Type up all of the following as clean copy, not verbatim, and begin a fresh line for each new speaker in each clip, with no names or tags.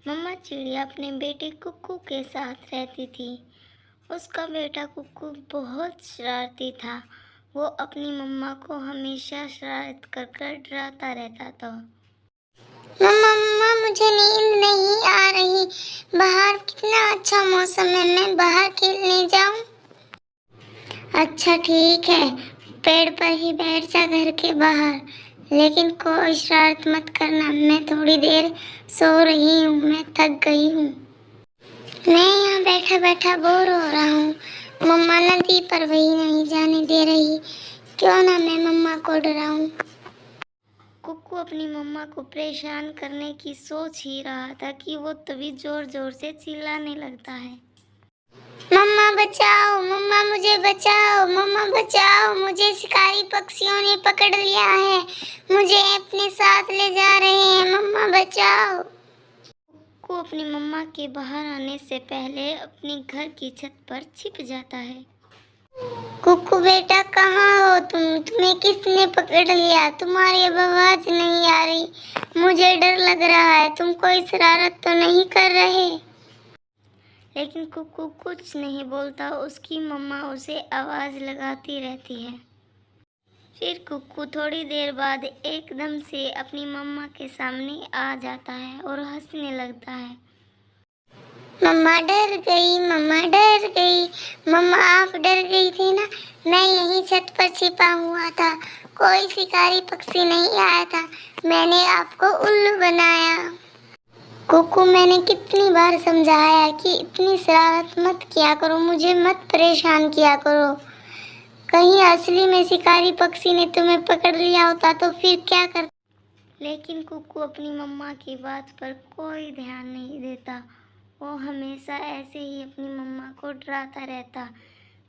मम्मा चिड़िया अपने बेटे कुक्कू के साथ रहती थी। उसका बेटा कुक्कू बहुत शरारती था। वो अपनी मम्मा को हमेशा शरारत कर कर डराता रहता था।
मम्मा मम्मा मुझे नींद नहीं आ रही। बाहर कितना अच्छा मौसम है, मैं बाहर खेलने जाऊं? अच्छा ठीक है, पेड़ पर ही बैठ जा घर के बाहर, लेकिन कोई शरारत मत करना। मैं थोड़ी देर सो रही हूँ, मैं थक गई हूँ। मैं यहाँ बैठा बैठा बोर हो रहा हूँ। मम्मा नदी पर वही नहीं जाने दे रही, क्यों ना मैं मम्मा को डराऊं।
कुक्कू अपनी मम्मा को परेशान करने की सोच ही रहा था कि वो तभी जोर जोर से चिल्लाने लगता है।
मम्मा बचाओ, मम्मा मुझे बचाओ, मम्मा बचाओ, मुझे शिकारी पक्षियों ने पकड़ लिया है, मुझे अपने साथ ले जा रहे हैं, मम्मा बचाओ।
कुक्कू अपनी मम्मा के बाहर आने से पहले अपनी घर की छत पर छिप जाता है।
कुक्कू बेटा कहाँ हो तुम? तुम्हें किसने पकड़ लिया? तुम्हारी अब आवाज नहीं आ रही, मुझे डर लग रहा है। तुम कोई शरारत तो नहीं कर रहे?
लेकिन कुक्कू कुछ नहीं बोलता। उसकी मम्मा उसे आवाज लगाती रहती है। फिर कुक्कू थोड़ी देर बाद एकदम से अपनी मम्मा के सामने आ जाता है और हंसने लगता है।
मम्मा डर गई, मम्मा डर गई। मम्मा आप डर गई थी ना? मैं यहीं छत पर छिपा हुआ था, कोई शिकारी पक्षी नहीं आया था, मैंने आपको उल्लू बनाया। कुकू मैंने कितनी बार समझाया कि इतनी शरारत मत किया करो, मुझे मत परेशान किया करो। कहीं असली में शिकारी पक्षी ने तुम्हें पकड़ लिया होता तो फिर क्या कर।
लेकिन कुक्कू अपनी मम्मा की बात पर कोई ध्यान नहीं देता। वो हमेशा ऐसे ही अपनी मम्मा को डराता रहता।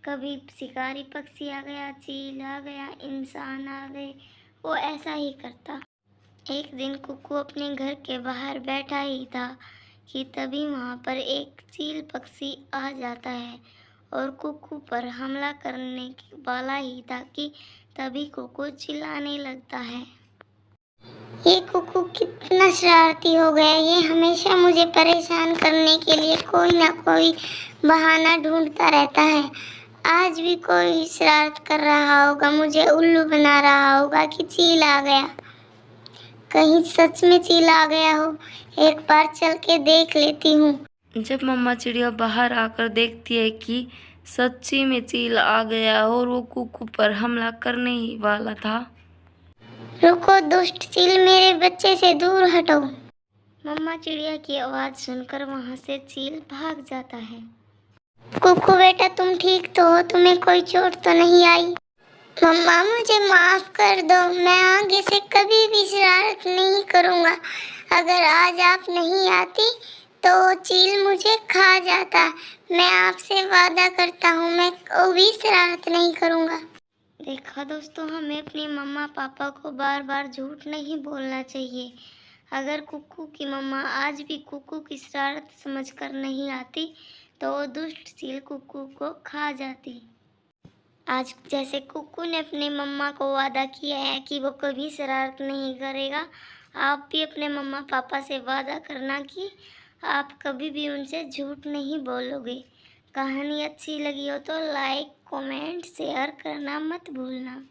कभी शिकारी पक्षी आ गया, चील आ गया, इंसान आ गए, वो ऐसा ही करता। एक दिन कुक्कू अपने घर के बाहर बैठा ही था कि तभी वहाँ पर एक चील पक्षी आ जाता है और कुक्कू पर हमला करने वाला ही था कि तभी कुक्कू चिल्लाने लगता है।
ये कुकू कितना शरारती हो गया, ये हमेशा मुझे परेशान करने के लिए कोई ना कोई बहाना ढूंढता रहता है। आज भी कोई शरारत कर रहा होगा, मुझे उल्लू बना रहा होगा कि चील आ गया। कहीं सच में चील आ गया हो, एक बार चल के देख लेती हूँ।
जब मम्मा चिड़िया बाहर आकर देखती है कि सच्ची में चील आ गया और वो कुक्कू पर हमला करने ही वाला था।
रुको दुष्ट चील, मेरे बच्चे से दूर हटो।
मम्मा चिड़िया की आवाज़ सुनकर वहाँ से चील भाग जाता है।
कुकू बेटा तुम ठीक तो हो? तुम्हें कोई चोट तो नहीं आई? मम्मा मुझे माफ कर दो, मैं आगे से कभी भी शरारत नहीं करूँगा। अगर आज आप नहीं आती तो चील मुझे खा जाता। मैं आपसे वादा करता हूँ, मैं कभी शरारत नहीं करूँगा।
देखा दोस्तों, हमें अपनी मम्मा पापा को बार बार झूठ नहीं बोलना चाहिए। अगर कुक्कू की मम्मा आज भी कुक्कू की शरारत समझकर नहीं आती तो वो दुष्ट चील कुक्कू को खा जाती। आज जैसे कुक्कू ने अपने मम्मा को वादा किया है कि वो कभी शरारत नहीं करेगा, आप भी अपने मम्मा पापा से वादा करना कि आप कभी भी उनसे झूठ नहीं बोलोगे। कहानी अच्छी लगी हो तो लाइक, कमेंट, शेयर करना मत भूलना।